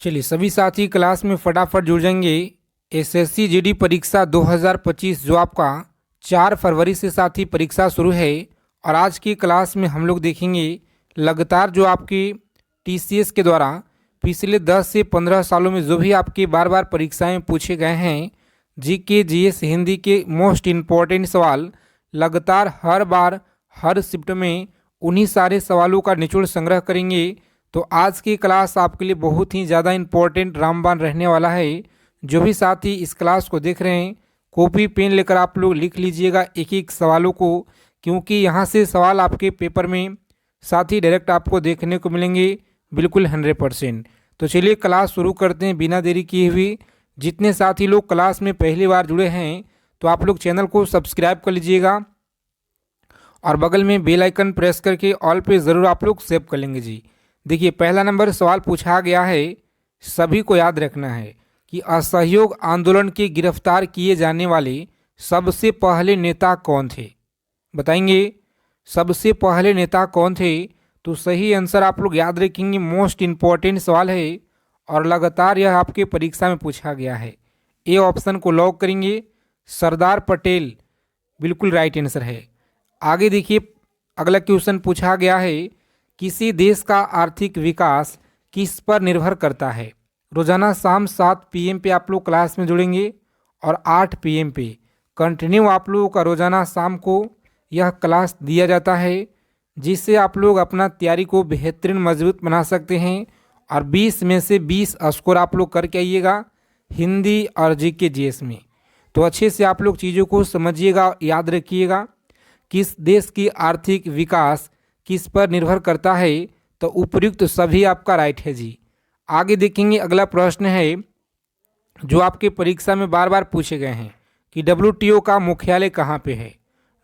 चलिए सभी साथी क्लास में फटाफट जुड़ जाएंगे। एसएससी जीडी परीक्षा 2025 जो आपका 4 फरवरी से साथी परीक्षा शुरू है। और आज की क्लास में हम लोग देखेंगे लगातार जो आपकी टीसीएस के द्वारा पिछले 10 से 15 सालों में जो भी आपकी बार बार परीक्षाएं पूछे गए हैं, जीके जीएस हिंदी के मोस्ट इम्पॉर्टेंट सवाल लगातार हर बार हर शिफ्ट में उन्हीं सारे सवालों का निचोड़ संग्रह करेंगे। तो आज की क्लास आपके लिए बहुत ही ज़्यादा इम्पोर्टेंट रामबाण रहने वाला है। जो भी साथी इस क्लास को देख रहे हैं, कॉपी पेन लेकर आप लोग लिख लीजिएगा एक एक सवालों को, क्योंकि यहाँ से सवाल आपके पेपर में साथी डायरेक्ट आपको देखने को मिलेंगे बिल्कुल 100%। तो चलिए क्लास शुरू करते हैं बिना देरी किए हुए। जितने साथी लोग क्लास में पहली बार जुड़े हैं तो आप लोग चैनल को सब्सक्राइब कर लीजिएगा और बगल में बेल आइकन प्रेस करके ऑल पे ज़रूर आप लोग सेव कर लेंगे जी। देखिए पहला नंबर सवाल पूछा गया है, सभी को याद रखना है कि असहयोग आंदोलन के गिरफ्तार किए जाने वाले सबसे पहले नेता कौन थे। बताएंगे सबसे पहले नेता कौन थे। तो सही आंसर आप लोग याद रखेंगे, मोस्ट इम्पॉर्टेंट सवाल है और लगातार यह आपके परीक्षा में पूछा गया है। ए ऑप्शन को लॉक करेंगे, सरदार पटेल बिल्कुल राइट आंसर है। आगे देखिए अगला क्वेश्चन पूछा गया है, किसी देश का आर्थिक विकास किस पर निर्भर करता है। रोजाना शाम 7 PM पे आप लोग क्लास में जुड़ेंगे और 8 PM पे कंटिन्यू आप लोगों का रोजाना शाम को यह क्लास दिया जाता है, जिससे आप लोग अपना तैयारी को बेहतरीन मजबूत बना सकते हैं। और 20 में से 20 स्कोर आप लोग करके आइएगा हिंदी और जीके जीएस में। तो अच्छे से आप लोग चीज़ों को समझिएगा, याद रखिएगा किस देश की आर्थिक विकास किस पर निर्भर करता है। तो उपयुक्त सभी आपका राइट है जी। आगे देखेंगे अगला प्रश्न है जो आपके परीक्षा में बार बार पूछे गए हैं कि WTO का मुख्यालय कहाँ पे है।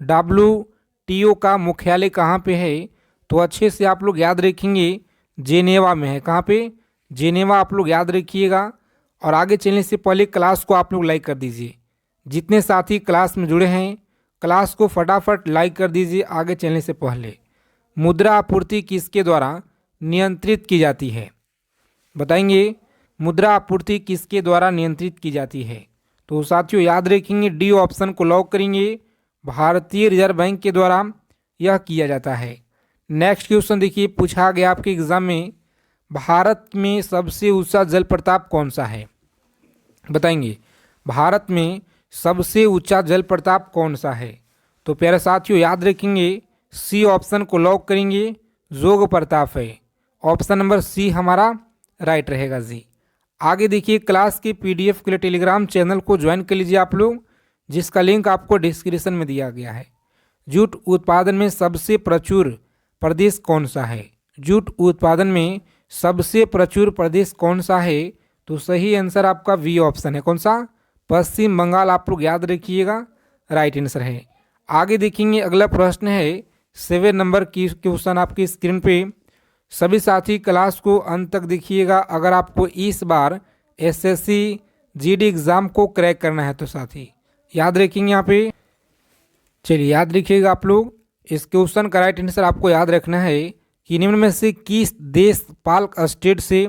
WTO का मुख्यालय कहाँ पे है। तो अच्छे से आप लोग याद रखेंगे जेनेवा में है। कहाँ पे? जेनेवा आप लोग याद रखिएगा। और आगे चलने से पहले क्लास को आप लोग लाइक कर दीजिए। जितने साथी क्लास में जुड़े हैं क्लास को फटाफट लाइक कर दीजिए। आगे चलने से पहले मुद्रा आपूर्ति किसके द्वारा नियंत्रित की जाती है। बताएंगे मुद्रा आपूर्ति किसके द्वारा नियंत्रित की जाती है। तो साथियों याद रखेंगे डी ऑप्शन को लॉक करेंगे, भारतीय रिजर्व बैंक के द्वारा यह किया जाता है। नेक्स्ट क्वेश्चन देखिए पूछा गया आपके एग्जाम में, भारत में सबसे ऊंचा जल प्रपात कौन सा है। बताएंगे भारत में सबसे ऊंचा जल प्रपात कौन सा है। तो प्यारे साथियों याद रखेंगे सी ऑप्शन को लॉक करेंगे, जोग प्रताप है। ऑप्शन नंबर सी हमारा राइट रहेगा जी। आगे देखिए क्लास के PDF के लिए टेलीग्राम चैनल को ज्वाइन कर लीजिए आप लोग, जिसका लिंक आपको डिस्क्रिप्शन में दिया गया है। जूट उत्पादन में सबसे प्रचुर प्रदेश कौन सा है। जूट उत्पादन में सबसे प्रचुर प्रदेश कौन सा है। तो सही आंसर आपका वी ऑप्शन है। कौन सा? पश्चिम बंगाल आप लोग याद रखिएगा, राइट आंसर है। आगे देखेंगे अगला प्रश्न है 7 नंबर की क्वेश्चन आपकी स्क्रीन पे। सभी साथी क्लास को अंत तक देखिएगा अगर आपको इस बार SSC GD एग्ज़ाम को क्रैक करना है। तो साथी याद रखेंगे यहाँ पे, चलिए याद रखिएगा आप लोग। इस क्वेश्चन का राइट आंसर आपको याद रखना है कि निम्न में से किस देश पाक स्टेट से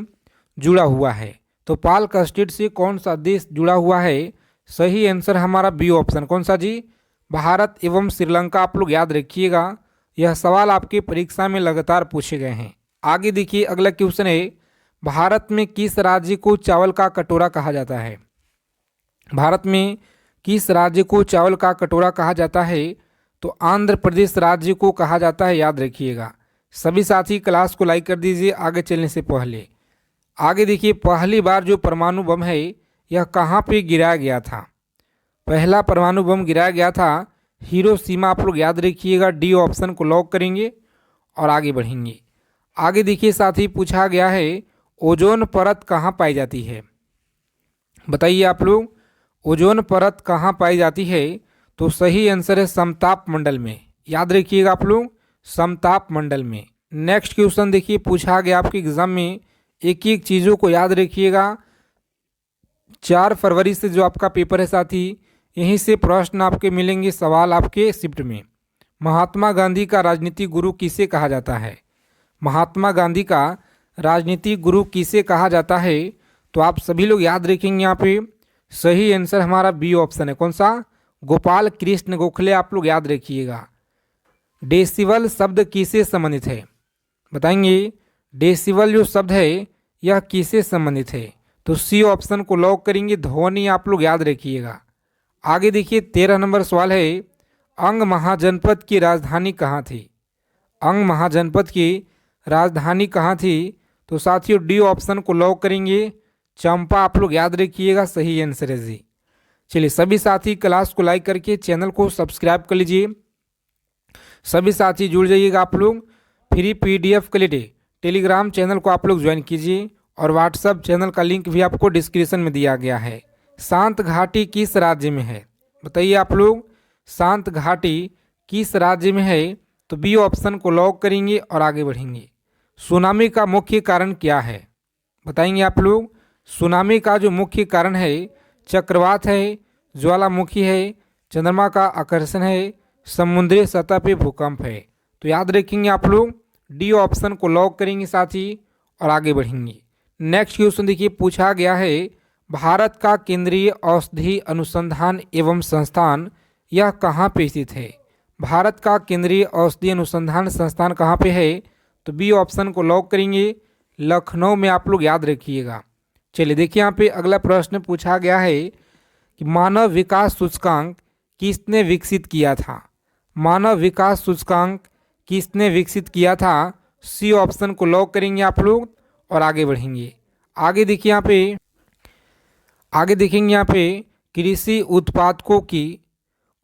जुड़ा हुआ है। तो पाक स्टेट से कौन सा देश जुड़ा हुआ है। सही आंसर हमारा बी ऑप्शन। कौन सा जी? भारत एवं श्रीलंका आप लोग याद रखिएगा। यह सवाल आपके परीक्षा में लगातार पूछे गए हैं। आगे देखिए अगला क्वेश्चन है, भारत में किस राज्य को चावल का कटोरा कहा जाता है। भारत में किस राज्य को चावल का कटोरा कहा जाता है। तो आंध्र प्रदेश राज्य को कहा जाता है, याद रखिएगा। सभी साथी क्लास को लाइक कर दीजिए आगे चलने से पहले। आगे देखिए पहली बार जो परमाणु बम है यह कहाँ पे गिराया गया था। पहला परमाणु बम गिराया गया था हिरोशिमा आप लोग याद रखिएगा। डी ऑप्शन को लॉक करेंगे और आगे बढ़ेंगे। आगे देखिए साथी पूछा गया है, ओजोन परत कहाँ पाई जाती है। बताइए आप लोग ओजोन परत कहाँ पाई जाती है। तो सही आंसर है समताप मंडल में, याद रखिएगा आप लोग, समताप मंडल में। नेक्स्ट क्वेश्चन देखिए पूछा गया आपके एग्जाम में, एक एक चीज़ों को याद रखिएगा। 4 फरवरी से जो आपका पेपर है साथी, यहीं से प्रश्न आपके मिलेंगे, सवाल आपके शिफ्ट में। महात्मा गांधी का राजनीतिक गुरु किसे कहा जाता है। महात्मा गांधी का राजनीतिक गुरु किसे कहा जाता है। तो आप सभी लोग याद रखेंगे यहाँ पे सही आंसर हमारा बी ऑप्शन है। कौन सा? गोपाल कृष्ण गोखले आप लोग याद रखिएगा। डेसिबल शब्द किससे संबंधित है? बताएंगे डेसिबल जो शब्द है यह किससे संबंधित है? तो सी ऑप्शन को लॉक करेंगे, ध्वनि आप लोग याद रखिएगा। आगे देखिए 13 नंबर सवाल है, अंग महाजनपद की राजधानी कहाँ थी? अंग महाजनपद की राजधानी कहाँ थी? तो साथियों डी ऑप्शन को लॉक करेंगे, चंपा आप लोग याद रखिएगा, सही आंसर है जी। चलिए सभी साथी क्लास को लाइक करके चैनल को सब्सक्राइब कर लीजिए। सभी साथी जुड़ जाइएगा आप लोग। फ्री पीडीएफ के लिए टेलीग्राम चैनल को आप लोग ज्वाइन कीजिए और व्हाट्सएप चैनल का लिंक भी आपको डिस्क्रिप्शन में दिया गया है। शांत घाटी किस राज्य में है? बताइए आप लोग, शांत घाटी किस राज्य में है? तो बी ऑप्शन को लॉक करेंगे और आगे बढ़ेंगे। सुनामी का मुख्य कारण क्या है? बताएंगे आप लोग। सुनामी का जो मुख्य कारण है चक्रवात है, ज्वालामुखी है, चंद्रमा का आकर्षण है, समुद्री सतह पे भूकंप है। तो याद रखेंगे आप लोग, डी ऑप्शन को लॉक करेंगे साथी और आगे बढ़ेंगे। नेक्स्ट क्वेश्चन देखिए, पूछा गया है भारत का केंद्रीय औषधि अनुसंधान एवं संस्थान यह कहाँ पे स्थित है? भारत का केंद्रीय औषधि अनुसंधान संस्थान कहाँ पे है? तो बी ऑप्शन को लॉक करेंगे, लखनऊ में आप लोग याद रखिएगा। चलिए देखिए यहाँ पे अगला प्रश्न पूछा गया है कि मानव विकास सूचकांक किसने विकसित किया था? मानव विकास सूचकांक किसने विकसित किया था? सी ऑप्शन को लॉक करेंगे आप लोग और आगे बढ़ेंगे। आगे देखिए यहाँ पे, आगे देखेंगे यहाँ पे कृषि उत्पादकों की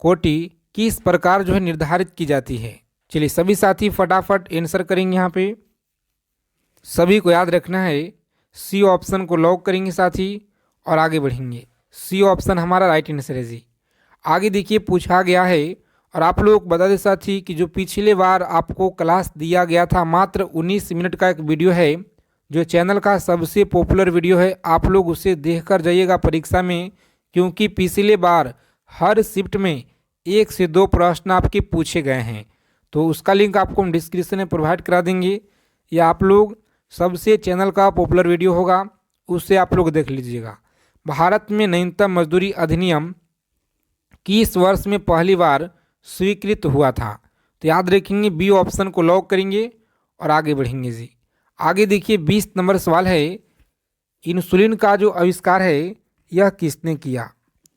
कोटि किस प्रकार जो है निर्धारित की जाती है? चलिए सभी साथी फटाफट आंसर करेंगे। यहाँ पे सभी को याद रखना है, सी ऑप्शन को लॉक करेंगे साथी और आगे बढ़ेंगे। सी ऑप्शन हमारा राइट आंसर है जी। आगे देखिए पूछा गया है, और आप लोग बता दें साथी कि जो पिछले बार आपको क्लास दिया गया था मात्र 19 मिनट का एक वीडियो है, जो चैनल का सबसे पॉपुलर वीडियो है, आप लोग उसे देखकर जाइएगा परीक्षा में, क्योंकि पिछले बार हर शिफ्ट में 1 से 2 प्रश्न आपके पूछे गए हैं। तो उसका लिंक आपको हम डिस्क्रिप्शन में प्रोवाइड करा देंगे, या आप लोग सबसे चैनल का पॉपुलर वीडियो होगा उससे आप लोग देख लीजिएगा। भारत में न्यूनतम मजदूरी अधिनियम किस वर्ष में पहली बार स्वीकृत हुआ था? तो याद रखेंगे, बी ऑप्शन को लॉक करेंगे और आगे बढ़ेंगे जी। आगे देखिए 20 नंबर सवाल है, इंसुलिन का जो आविष्कार है यह किसने किया?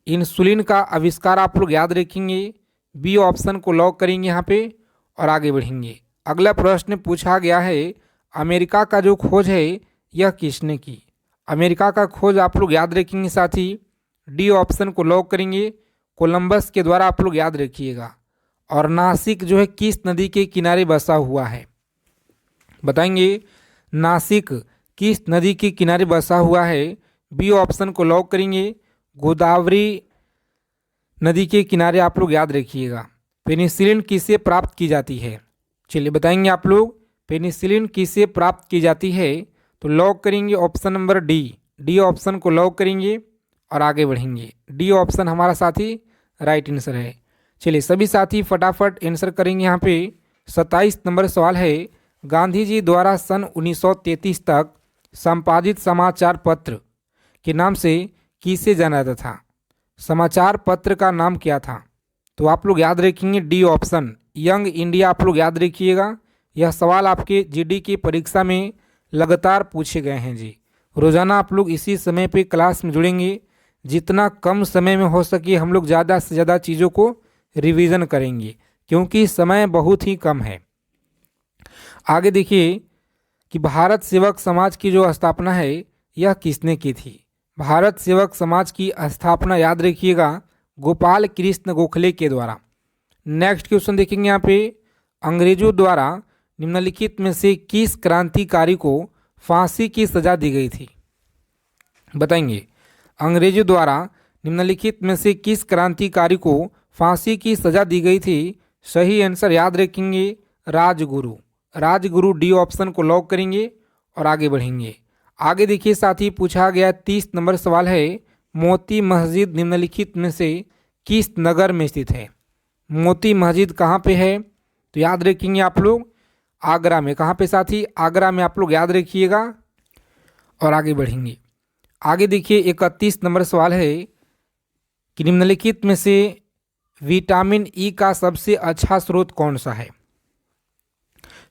इंसुलिन का आविष्कार आप लोग याद रखेंगे, बी ऑप्शन को लॉक करेंगे यहाँ पे और आगे बढ़ेंगे। अगला प्रश्न पूछा गया है, अमेरिका का जो खोज है यह किसने की? अमेरिका का खोज आप लोग याद रखेंगे साथी, डी ऑप्शन को लॉक करेंगे, कोलंबस के द्वारा आप लोग याद रखिएगा। और नासिक जो है किस नदी के किनारे बसा हुआ है? बताएंगे नासिक किस नदी के किनारे बसा हुआ है? बी ऑप्शन को लॉक करेंगे, गोदावरी नदी के किनारे आप लोग याद रखिएगा। पेनिसिलिन किससे प्राप्त की जाती है? चलिए बताएंगे आप लोग, पेनिसिलिन किससे प्राप्त की जाती है? तो लॉक करेंगे option number D, D option को लॉक करेंगे और आगे बढ़ेंगे। डी ऑप्शन हमारा साथी राइट आंसर है। चलिए सभी साथी फटाफट आंसर करेंगे। यहाँ पे 27 नंबर सवाल है, गांधी जी द्वारा सन 1933 तक संपादित समाचार पत्र के नाम से किसे जाना जाता था? समाचार पत्र का नाम क्या था? तो आप लोग याद रखेंगे, डी ऑप्शन यंग इंडिया आप लोग याद रखिएगा। यह सवाल आपके जीडी की परीक्षा में लगातार पूछे गए हैं जी। रोज़ाना आप लोग इसी समय पे क्लास में जुड़ेंगे, जितना कम समय में हो सके हम लोग ज़्यादा से ज़्यादा चीज़ों को रिवीजन करेंगे, क्योंकि समय बहुत ही कम है। आगे देखिए कि भारत सेवक समाज की जो स्थापना है यह किसने की थी? भारत सेवक समाज की स्थापना याद रखिएगा, गोपाल कृष्ण गोखले के द्वारा। नेक्स्ट क्वेश्चन देखेंगे यहाँ पे, अंग्रेजों द्वारा निम्नलिखित में से किस क्रांतिकारी को फांसी की सजा दी गई थी? बताएंगे अंग्रेजों द्वारा निम्नलिखित में से किस क्रांतिकारी को फांसी की सजा दी गई थी? सही आंसर याद रखेंगे, राजगुरु। राजगुरु डी ऑप्शन को लॉक करेंगे और आगे बढ़ेंगे। आगे देखिए साथी पूछा गया 30 नंबर सवाल है, मोती मस्जिद निम्नलिखित में से किस नगर में स्थित है? मोती मस्जिद कहाँ पे है? तो याद रखेंगे आप लोग, आगरा में। कहाँ पे साथी? आगरा में आप लोग याद रखिएगा और आगे बढ़ेंगे। आगे देखिए 31 नंबर सवाल है कि निम्नलिखित में से विटामिन ई का सबसे अच्छा स्रोत कौन सा है।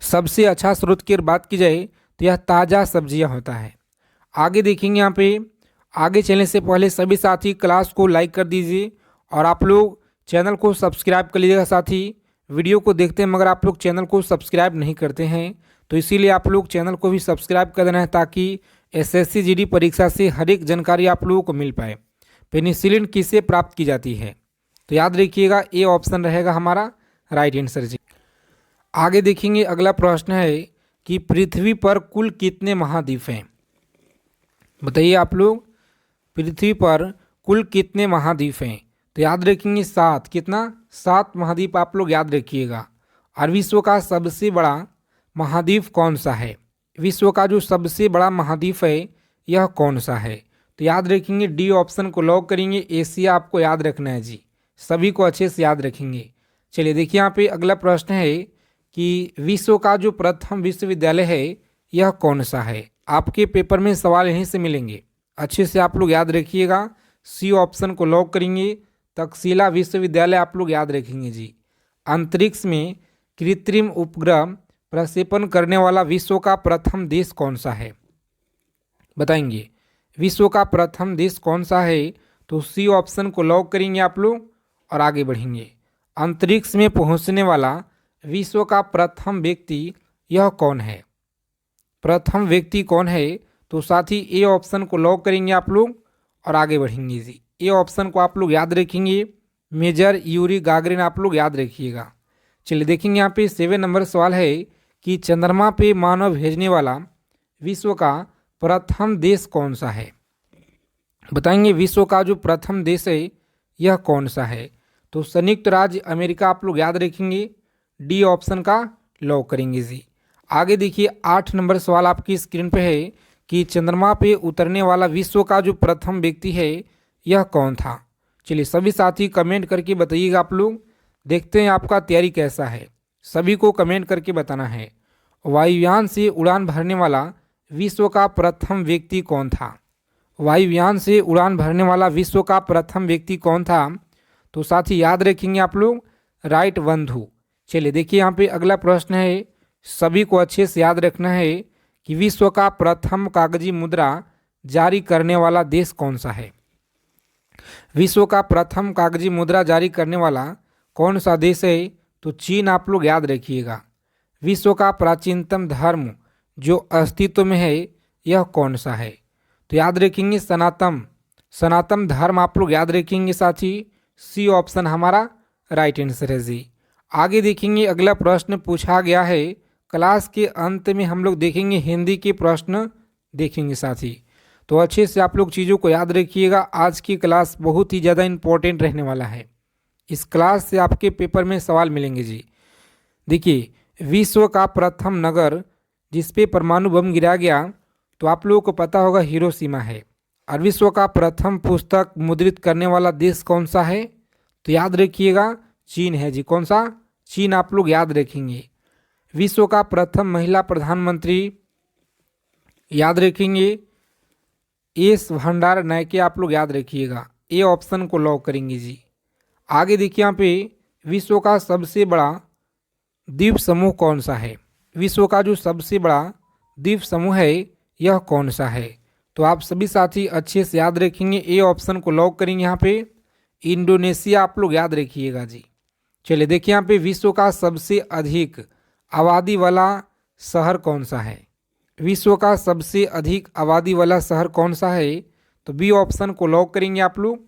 सबसे अच्छा स्रोत की अगर बात की जाए तो यह ताज़ा सब्जियां होता है। आगे देखेंगे यहाँ पे, आगे चलने से पहले सभी साथी क्लास को लाइक कर दीजिए और आप लोग चैनल को सब्सक्राइब कर लीजिएगा। साथी वीडियो को देखते हैं मगर आप लोग चैनल को सब्सक्राइब नहीं करते हैं, तो इसीलिए आप लोग चैनल को भी सब्सक्राइब कर देना है ताकि एसएससी जीडी परीक्षा से हर एक जानकारी आप लोगों को मिल पाए। पेनिसिलिन किससे प्राप्त की जाती है, तो याद रखिएगा ए ऑप्शन रहेगा हमारा राइट आंसर जी। आगे देखेंगे अगला प्रश्न है कि पृथ्वी पर कुल कितने महाद्वीप हैं। बताइए आप लोग, पृथ्वी पर कुल कितने महाद्वीप हैं, तो याद रखेंगे 7। कितना? 7 महाद्वीप आप लोग याद रखिएगा। और विश्व का सबसे बड़ा महाद्वीप कौन सा है? विश्व का जो सबसे बड़ा महाद्वीप है यह कौन सा है, तो याद रखेंगे डी ऑप्शन को लॉक करेंगे। एशिया आपको याद रखना है जी, सभी को अच्छे से याद रखेंगे। चलिए देखिए यहाँ पे अगला प्रश्न है कि विश्व का जो प्रथम विश्वविद्यालय है यह कौन सा है। आपके पेपर में सवाल यहीं से मिलेंगे, अच्छे से आप लोग याद रखिएगा। सी ऑप्शन को लॉक करेंगे, तक्षशिला विश्वविद्यालय आप लोग याद रखेंगे जी। अंतरिक्ष में कृत्रिम उपग्रह प्रक्षेपण करने वाला विश्व का प्रथम देश कौन सा है, बताएंगे। विश्व का प्रथम देश कौन सा है, तो सी ऑप्शन को लॉक करेंगे आप लोग और आगे बढ़ेंगे। अंतरिक्ष में पहुंचने वाला विश्व का प्रथम व्यक्ति यह कौन है, प्रथम व्यक्ति कौन है, तो साथ ही ए ऑप्शन को लॉक करेंगे आप लोग और आगे बढ़ेंगे जी। ए ऑप्शन को आप लोग याद रखेंगे, मेजर यूरी गागरिन आप लोग याद रखिएगा। चलिए देखेंगे यहाँ पे 7 नंबर सवाल है कि चंद्रमा पे मानव भेजने वाला विश्व का प्रथम देश कौन सा है, बताएंगे। विश्व का जो प्रथम देश है यह कौन सा है, तो संयुक्त राज्य अमेरिका आप लोग याद रखेंगे। डी ऑप्शन का लॉक करेंगे जी। आगे देखिए 8 नंबर सवाल आपकी स्क्रीन पे है कि चंद्रमा पे उतरने वाला विश्व का जो प्रथम व्यक्ति है यह कौन था। चलिए सभी साथी कमेंट करके बताइएगा आप लोग, देखते हैं आपका तैयारी कैसा है, सभी को कमेंट करके बताना है। वायुयान से उड़ान भरने वाला विश्व का प्रथम व्यक्ति कौन था, वायुयान से उड़ान भरने वाला विश्व का प्रथम व्यक्ति कौन था, तो साथ ही याद रखेंगे आप लोग राइट बंधु। चलिए देखिए यहाँ पे अगला प्रश्न है, सभी को अच्छे से याद रखना है कि विश्व का प्रथम कागजी मुद्रा जारी करने वाला देश कौन सा है। विश्व का प्रथम कागजी मुद्रा जारी करने वाला कौन सा देश है, तो चीन आप लोग याद रखिएगा। विश्व का प्राचीनतम धर्म जो अस्तित्व में है यह कौन सा है, तो याद रखेंगे सनातन धर्म आप लोग याद रखेंगे। साथ ही सी ऑप्शन हमारा राइट आंसर है जी। आगे देखेंगे अगला प्रश्न पूछा गया है, क्लास के अंत में हम लोग देखेंगे हिंदी के प्रश्न देखेंगे साथी, तो अच्छे से आप लोग चीज़ों को याद रखिएगा। आज की क्लास बहुत ही ज़्यादा इम्पोर्टेंट रहने वाला है, इस क्लास से आपके पेपर में सवाल मिलेंगे जी। देखिए विश्व का प्रथम नगर जिस पे परमाणु बम गिरा गया, तो आप लोगों को पता होगा हिरोशिमा है। और विश्व का प्रथम पुस्तक मुद्रित करने वाला देश कौन सा है, तो याद रखिएगा चीन है जी। कौन सा? चीन आप लोग याद रखेंगे। विश्व का प्रथम महिला प्रधानमंत्री याद रखेंगे एस भंडार नायके आप लोग याद रखिएगा। ए ऑप्शन को लॉक करेंगे जी। आगे देखिए यहाँ पे विश्व का सबसे बड़ा द्वीप समूह कौन सा है, विश्व का जो सबसे बड़ा द्वीप समूह है यह कौन सा है, तो आप सभी साथी अच्छे से याद रखेंगे। ए ऑप्शन को लॉक करेंगे यहाँ पे इंडोनेशिया आप लोग याद रखिएगा जी। चलिए देखिए यहाँ पे विश्व का सबसे अधिक आबादी वाला शहर कौन सा है, विश्व का सबसे अधिक आबादी वाला शहर कौन सा है, तो बी ऑप्शन को लॉक करेंगे आप लोग,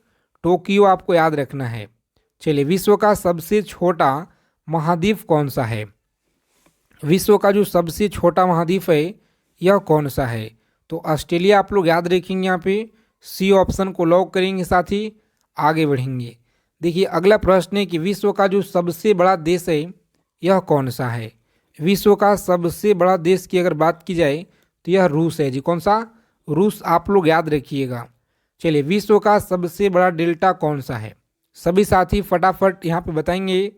टोक्यो आपको याद रखना है। चलिए विश्व का सबसे छोटा महाद्वीप कौन सा है, विश्व का जो सबसे छोटा महाद्वीप है यह कौन सा है, तो ऑस्ट्रेलिया आप लोग याद रखेंगे। यहाँ पे सी ऑप्शन को लॉक करेंगे, साथ ही आगे बढ़ेंगे। देखिए अगला प्रश्न है कि विश्व का जो सबसे बड़ा देश है यह कौन सा है। विश्व का सबसे बड़ा देश की अगर बात की जाए तो यह रूस है जी। कौन सा? रूस आप लोग याद रखिएगा। चलिए विश्व का सबसे बड़ा डेल्टा कौन सा है, सभी साथी फटाफट यहाँ पे बताएंगे।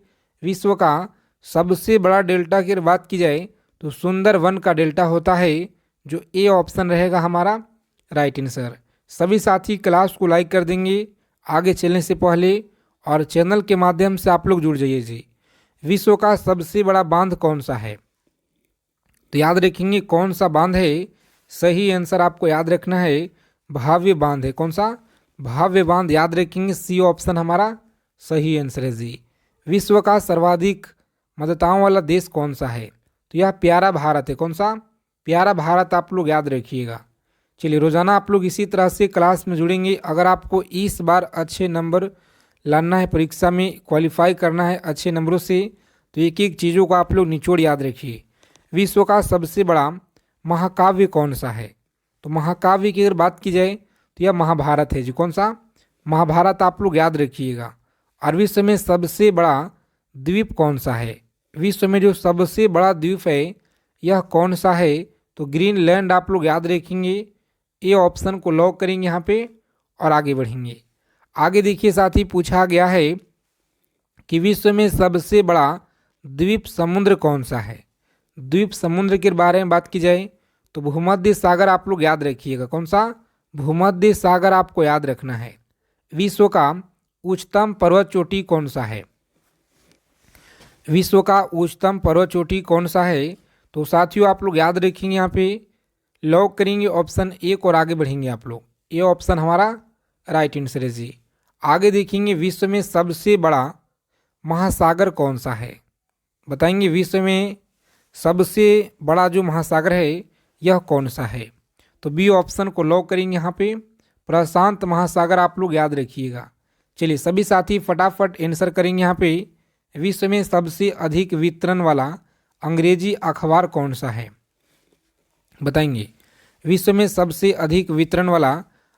विश्व का सबसे बड़ा डेल्टा की अगर बात की जाए तो सुंदरवन का डेल्टा होता है, जो ए ऑप्शन रहेगा हमारा राइट आंसर। सभी साथी क्लास को लाइक कर देंगे आगे चलने से पहले, और चैनल के माध्यम से आप लोग जुड़ जाइए जी। विश्व का सबसे बड़ा बांध कौन सा है? तो याद रखेंगे कौन सा बांध है। सही आंसर आपको याद रखना है भव्य बांध है। कौन सा? भव्य बांध। याद रखेंगे सी ऑप्शन हमारा सही आंसर है जी। विश्व का सर्वाधिक मतदाताओं वाला देश कौन सा है? तो यह प्यारा भारत है। कौन सा? प्यारा भारत आप लोग याद रखिएगा। चलिए, रोजाना आप लोग इसी तरह से क्लास में जुड़ेंगे। अगर आपको इस बार अच्छे नंबर लाना है, परीक्षा में क्वालिफाई करना है अच्छे नंबरों से, तो एक एक चीज़ों को आप लोग निचोड़ याद रखिए। विश्व का सबसे बड़ा महाकाव्य कौन सा है? तो महाकाव्य की अगर बात की जाए तो यह महाभारत है जी। कौन सा? महाभारत आप लोग याद रखिएगा। और विश्व में सबसे बड़ा द्वीप कौन सा है? विश्व में जो सबसे बड़ा द्वीप है यह कौन सा है? तो ग्रीनलैंड आप लोग याद रखेंगे। ए ऑप्शन को लॉक करेंगे यहाँ पे और आगे बढ़ेंगे। आगे देखिए साथी, पूछा गया है कि विश्व में सबसे बड़ा द्वीप समुद्र कौन सा है? द्वीप समुद्र के बारे में बात की जाए तो भूमध्य सागर आप लोग याद रखिएगा। कौन सा? भूमध्य सागर आपको याद रखना है। विश्व का उच्चतम पर्वत चोटी कौन सा है? विश्व का उच्चतम पर्वत चोटी कौन सा है? तो साथियों आप लोग याद रखेंगे, यहाँ पे लॉक करेंगे ऑप्शन एक और आगे बढ़ेंगे आप लोग। ये ऑप्शन हमारा राइट आंसर है जी। आगे देखेंगे विश्व में सबसे बड़ा महासागर कौन सा है? बताएंगे विश्व में सबसे बड़ा जो महासागर है यह कौन सा है? तो बी ऑप्शन को लॉक करेंगे यहाँ पे, प्रशांत महासागर आप लोग याद रखिएगा। चलिए, सभी साथी फटाफट आंसर करेंगे यहाँ पे। विश्व में सबसे अधिक वितरण वाला अंग्रेजी अखबार कौन सा है? बताएंगे विश्व में सबसे अधिक वितरण वाला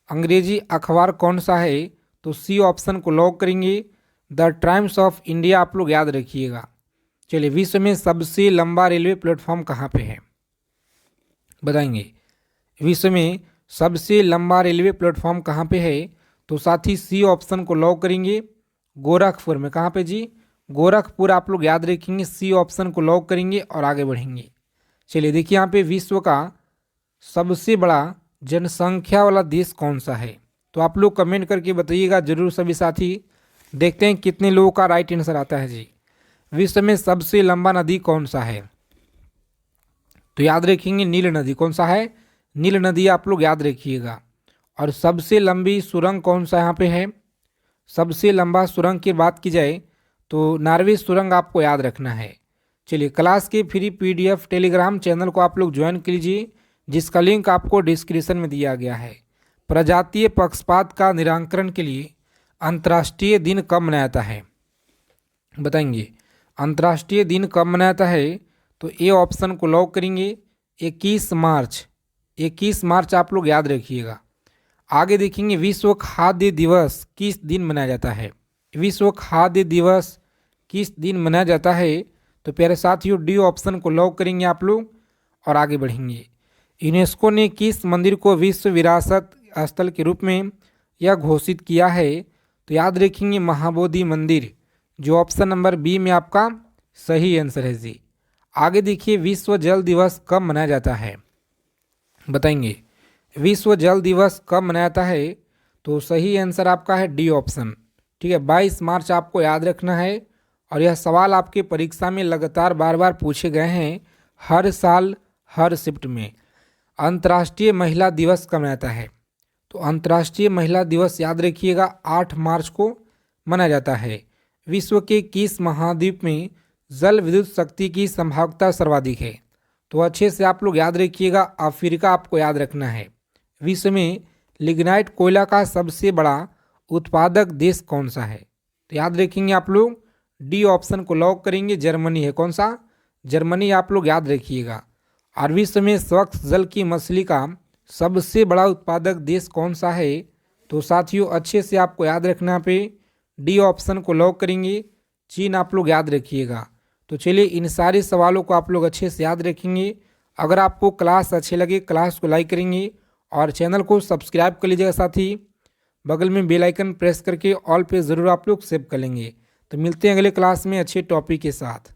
अंग्रेजी अखबार कौन सा है? तो सी ऑप्शन को लॉक करेंगे, द टाइम्स ऑफ इंडिया आप लोग याद रखिएगा। चलिए, विश्व में सबसे लंबा रेलवे प्लेटफॉर्म कहाँ पे है? बताएंगे विश्व में सबसे लंबा रेलवे प्लेटफॉर्म कहाँ पे है? तो साथी सी ऑप्शन को लॉक करेंगे, गोरखपुर में। कहाँ पे जी? गोरखपुर आप लोग याद रखेंगे। सी ऑप्शन को लॉक करेंगे और आगे बढ़ेंगे। चलिए देखिए, यहाँ पे विश्व का सबसे बड़ा जनसंख्या वाला देश कौन सा है? तो आप लोग कमेंट करके बताइएगा जरूर सभी साथी। देखते हैं कितने लोगों का राइट आंसर आता है जी। विश्व में सबसे लंबा नदी कौन सा है? तो याद रखेंगे नील नदी। कौन सा है? नील नदी आप लोग याद रखिएगा। और सबसे लंबी सुरंग कौन सा यहाँ पे है? सबसे लंबा सुरंग की बात की जाए तो नार्वे सुरंग आपको याद रखना है। चलिए, क्लास के फ्री पीडीएफ टेलीग्राम चैनल को आप लोग ज्वाइन कीजिए, जिसका लिंक आपको डिस्क्रिप्शन में दिया गया है। प्रजातीय पक्षपात का निराकरण के लिए अंतर्राष्ट्रीय दिन कब मनाया जाता है? बताएंगे अंतर्राष्ट्रीय दिन कब मनाया जाता है? तो ए ऑप्शन को लॉक करेंगे, 21 मार्च। 21 मार्च आप लोग याद रखिएगा। आगे देखेंगे विश्व खाद्य दिवस किस दिन मनाया जाता है? विश्व खाद्य दिवस किस दिन मनाया जाता है? तो प्यारे साथियों डी ऑप्शन को लॉक करेंगे आप लोग और आगे बढ़ेंगे। यूनेस्को ने किस मंदिर को विश्व विरासत स्थल के रूप में यह घोषित किया है? तो याद रखेंगे महाबोधि मंदिर, जो ऑप्शन नंबर बी में आपका सही आंसर है जी। आगे देखिए, विश्व जल दिवस कब मनाया जाता है? बताएंगे विश्व जल दिवस कब मनाया जाता है? तो सही आंसर आपका है डी ऑप्शन। ठीक है, 22 मार्च आपको याद रखना है। और यह सवाल आपके परीक्षा में लगातार बार बार पूछे गए हैं, हर साल हर शिफ्ट में। अंतर्राष्ट्रीय महिला दिवस कब मनाया जाता है? तो अंतर्राष्ट्रीय महिला दिवस याद रखिएगा 8 मार्च को मनाया जाता है। विश्व के किस महाद्वीप में जल विद्युत शक्ति की संभाव्यता सर्वाधिक है? तो अच्छे से आप लोग याद रखिएगा, अफ्रीका आपको याद रखना है। विश्व में लिग्नाइट कोयला का सबसे बड़ा उत्पादक देश कौन सा है? तो याद रखेंगे आप लोग, डी ऑप्शन को लॉक करेंगे, जर्मनी है। कौन सा? जर्मनी आप लोग याद रखिएगा। और विश्व में स्वच्छ जल की मछली का सबसे बड़ा उत्पादक देश कौन सा है? तो साथियों अच्छे से आपको याद रखना पे डी ऑप्शन को लॉक करेंगे, चीन आप लोग याद रखिएगा। तो चलिए, इन सारे सवालों को आप लोग अच्छे से याद रखेंगे। अगर आपको क्लास अच्छे लगे, क्लास को लाइक करेंगे और चैनल को सब्सक्राइब कर लीजिएगा। साथ ही बगल में बेल आइकन प्रेस करके ऑल पे ज़रूर आप लोग सेव कर लेंगे। तो मिलते हैं अगले क्लास में अच्छे टॉपिक के साथ।